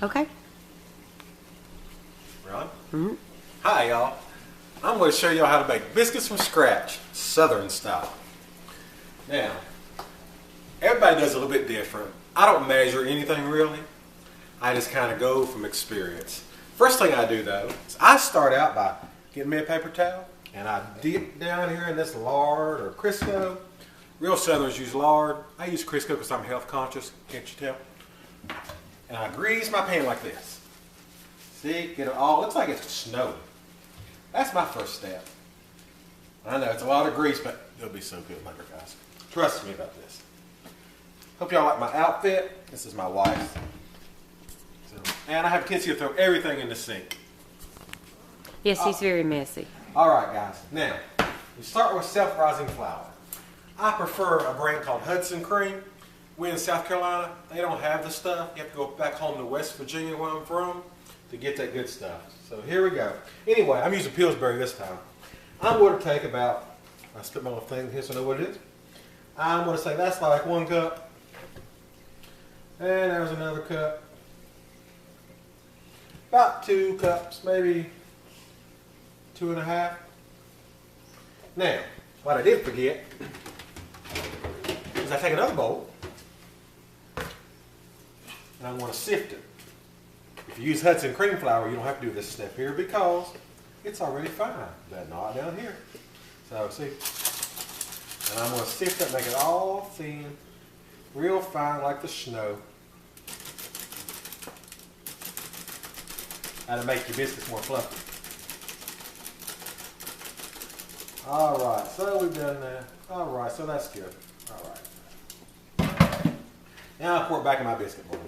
Okay. Ron? Mm-hmm. Hi, y'all. I'm going to show y'all how to make biscuits from scratch, Southern style. Now, everybody does it a little bit different. I don't measure anything really. I just kind of go from experience. First thing I do though, is I start out by getting me a paper towel and I dip down here in this lard or Crisco. Real Southerners use lard. I use Crisco because I'm health conscious, can't you tell? And I grease my pan like this. See, get it all, looks like it's snowing. That's my first step. I know it's a lot of grease, but it'll be so good later, guys. Trust me about this. Hope y'all like my outfit. This is my wife's. And I have kids who throw everything in the sink. Yes, he's very messy. All right, guys. Now, we start with self-rising flour. I prefer a brand called Hudson Cream. We in South Carolina, they don't have the stuff. You have to go back home to West Virginia, where I'm from, to get that good stuff. So here we go. Anyway, I'm using Pillsbury this time. I'm going to take about, I spit my little thing here so I know what it is. I'm going to say that's like 1 cup. And there's another cup. About 2 cups, maybe 2.5. Now, what I did forget is I take another bowl and I'm going to sift it. If you use Hudson cream flour, you don't have to do this step here because it's already fine, but not down here. So see, and I'm going to sift it, make it all thin, real fine like the snow. How to make your biscuits more fluffy. All right, so we've done that. All right, so that's good. All right. Now I pour it back in my biscuit bowl.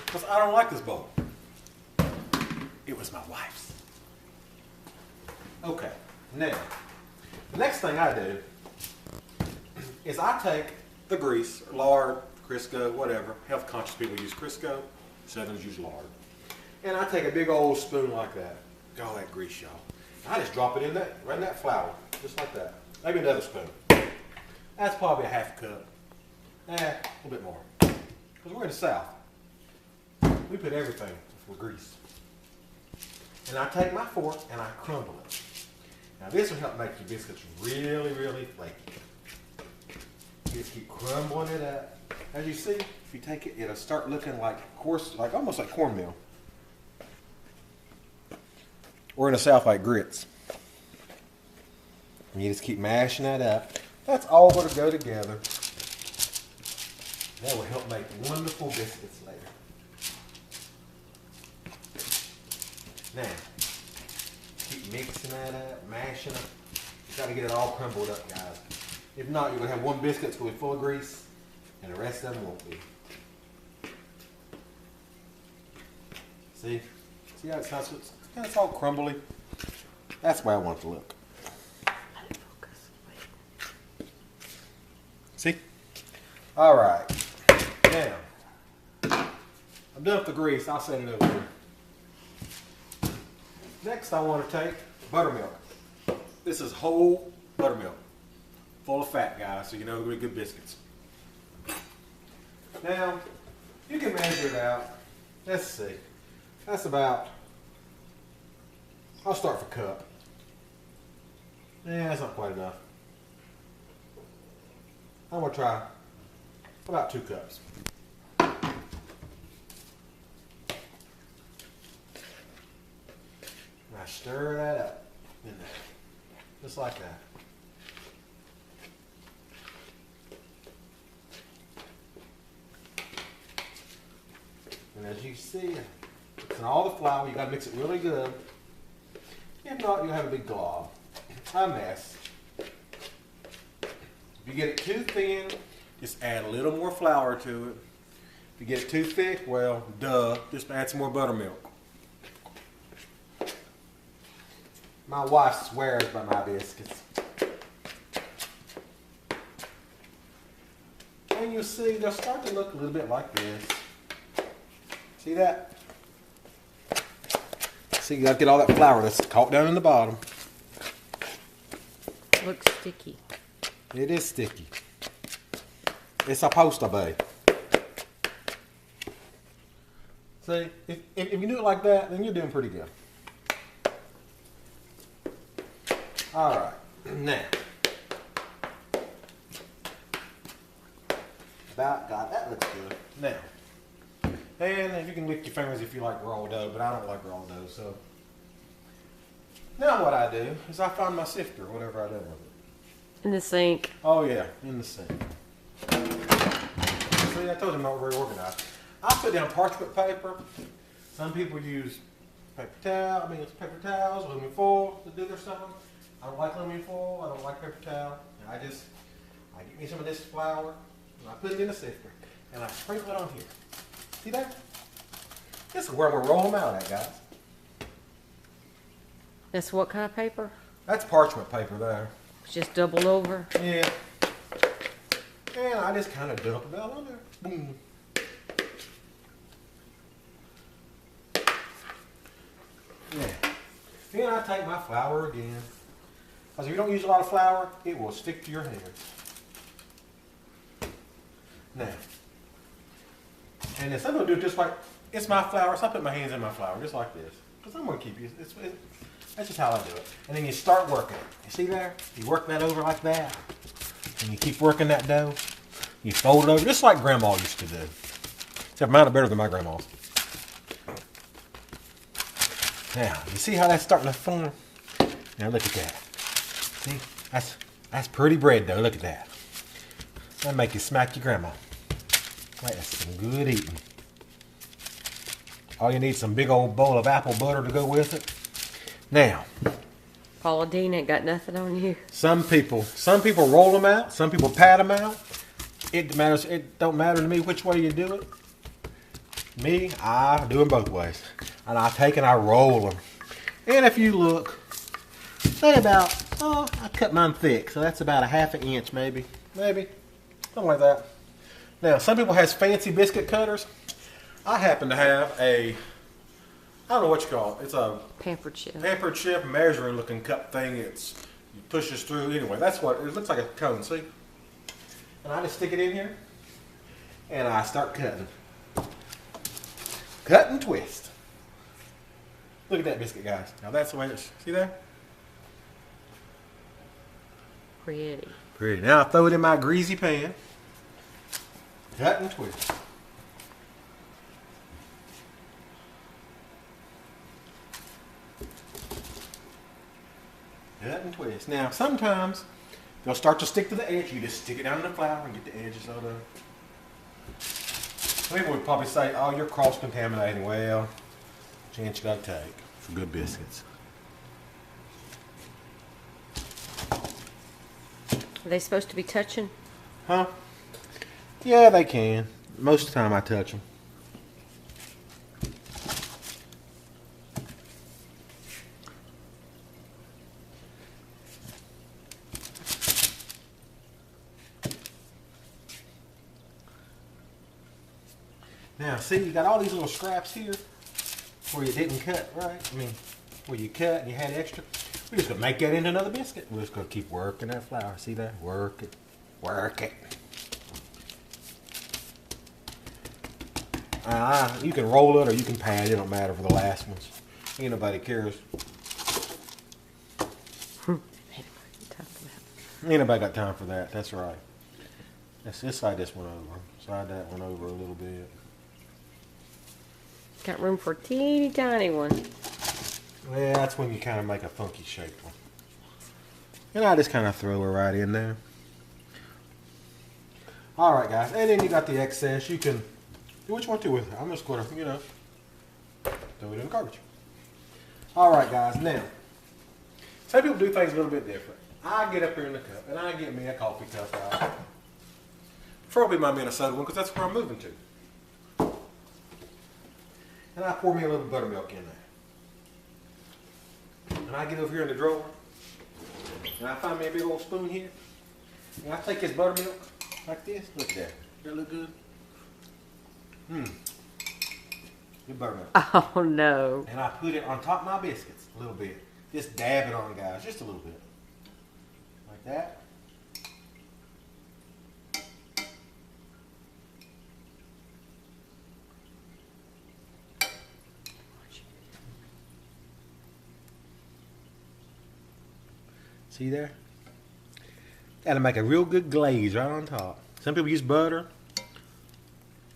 Because I don't like this bowl. It was my wife's. Okay, now, the next thing I do is I take the grease, lard, Crisco, whatever. Health conscious people use Crisco. Southerners use lard. And I take a big old spoon like that. Got all that grease, y'all. I just drop it in that, right in that flour, just like that. Maybe another spoon. That's probably a half cup. A little bit more. Because we're in the South. We put everything with grease. And I take my fork and I crumble it. Now this will help make your biscuits really, really flaky. You just keep crumbling it up. As you see, if you take it, it'll start looking like coarse, like almost like cornmeal. Or in the South, like grits. And you just keep mashing that up. That's all going to go together. That will help make wonderful biscuits later. Now, keep mixing that up, mashing it. You got to get it all crumbled up, guys. If not, you're going to have one biscuit that's going to be full of grease, and the rest of them won't be. See? See how it's all crumbly? That's the way I want it to look. See? All right. Now, I'm done with the grease. I'll set it over here. Next, I want to take buttermilk. This is whole buttermilk. Full of fat, guys, so you know they're going to be good biscuits. Now, you can measure it out. Let's see. That's about, I'll start for a cup. That's not quite enough. I'm going to try about 2 cups. And I stir that up in there, just like that. And as you see, it's in all the flour. You got to mix it really good. If not, you'll have a big glob, a mess. If you get it too thin, just add a little more flour to it. If you get it too thick, well, duh, just add some more buttermilk. My wife swears by my biscuits. And you'll see they'll start to look a little bit like this. See that? See, you got to get all that flour that's caught down in the bottom. Looks sticky. It is sticky. It's supposed to be. See, if you do it like that, then you're doing pretty good. All right, now. About God, that looks good. Now, and if you can lick your fingers if you like raw dough, but I don't like raw dough, so. Now what I do is I find my sifter, whatever I do with it. In the sink. Oh yeah, in the sink. See, I told you I'm not very organized. I put down parchment paper. Some people use paper paper towels, aluminum foil to do their stuff. I don't like aluminum foil. I don't like paper towel. I get me some of this flour and I put it in the sifter and I sprinkle it on here. See that? This is where we're rolling them out at, guys. That's what kind of paper? That's parchment paper there. It's just doubled over. Yeah. And I just kind of dump it out on there. Boom. Yeah. Then I take my flour again. Because if you don't use a lot of flour, it will stick to your hands. Now. And then some people do it just like, it's my flour, so I put my hands in my flour, just like this. Because I'm going to keep you, that's just how I do it. And then you start working it. You see there? You work that over like that. And you keep working that dough. You fold it over, just like Grandma used to do. Except mine are better than my grandma's. Now, you see how that's starting to form? Now look at that. See? That's pretty bread dough. Look at that. That'll make you smack your grandma. That's some good eating. All you need is some big old bowl of apple butter to go with it. Now, Paula Dean ain't got nothing on you. some people roll them out. Some people pat them out. It matters. It don't matter to me which way you do it. Me, I do them both ways. And I take and I roll them. And if you look, say about, I cut mine thick, so that's about a ½ inch maybe. Maybe. Something like that. Now, some people has fancy biscuit cutters. I happen to have I don't know what you call it. It's a Pampered chip. pampered chip measuring looking cup thing. It pushes through. Anyway, that's what it looks like, a cone. See? And I just stick it in here, and I start cutting. Cut and twist. Look at that biscuit, guys. Now that's the way it's. See there? Pretty. Pretty. Now I throw it in my greasy pan. Cut and twist. Cut and twist. Now, sometimes they'll start to stick to the edge. You just stick it down in the flour and get the edges out of it. Some people would probably say, oh, you're cross-contaminating. Well, chance you got to take for good biscuits. Are they supposed to be touching? Huh? Yeah, they can. Most of the time I touch them. Now, see, you got all these little scraps here where you didn't cut, right? I mean, where you cut and you had extra. We're just going to make that into another biscuit. We're just going to keep working that flour. See that? Work it. Work it. You can roll it or you can pat it. It don't matter for the last ones. Ain't nobody cares. Ain't nobody got time for that. That's right. Let's slide this one over. Slide that one over a little bit. Got room for a teeny tiny one. Well, that's when you kind of make a funky shape one. And I just kind of throw her right in there. Alright guys, and then you got the excess. You can do what you want to with it. I'm just going to, throw it in the garbage. Alright guys, now, some people do things a little bit different. I get up here in the cup and I get me a coffee cup out. Preferably my Minnesota one because that's where I'm moving to. And I pour me a little buttermilk in there. And I get over here in the drawer. And I find me a big old spoon here. And I take this buttermilk like this. Look at that. Does that look good? Good buttermilk. Oh no. And I put it on top of my biscuits a little bit. Just dab it on, guys. Just a little bit. Like that. See there? That'll make a real good glaze right on top. Some people use butter.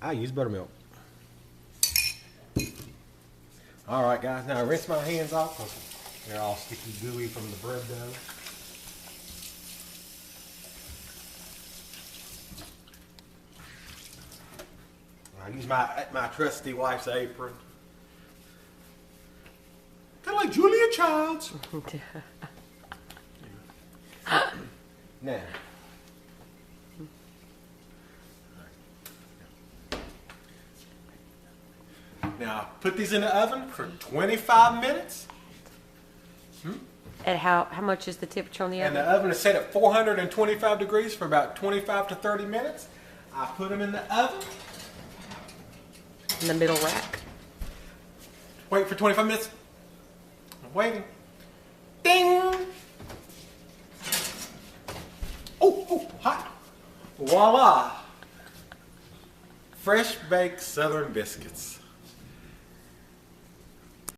I use buttermilk. All right, guys. Now rinse my hands off because they're all sticky gooey from the bread dough. I use my trusty wife's apron. Kind of like Julia Childs. Now. Now, put these in the oven for 25 minutes. At how much is the temperature on the And oven? the oven is set at 425 degrees for about 25 to 30 minutes. I put them in the oven. In the middle rack. Wait for 25 minutes. I'm waiting. Ding! Oh, hot. Voila! Fresh baked Southern biscuits.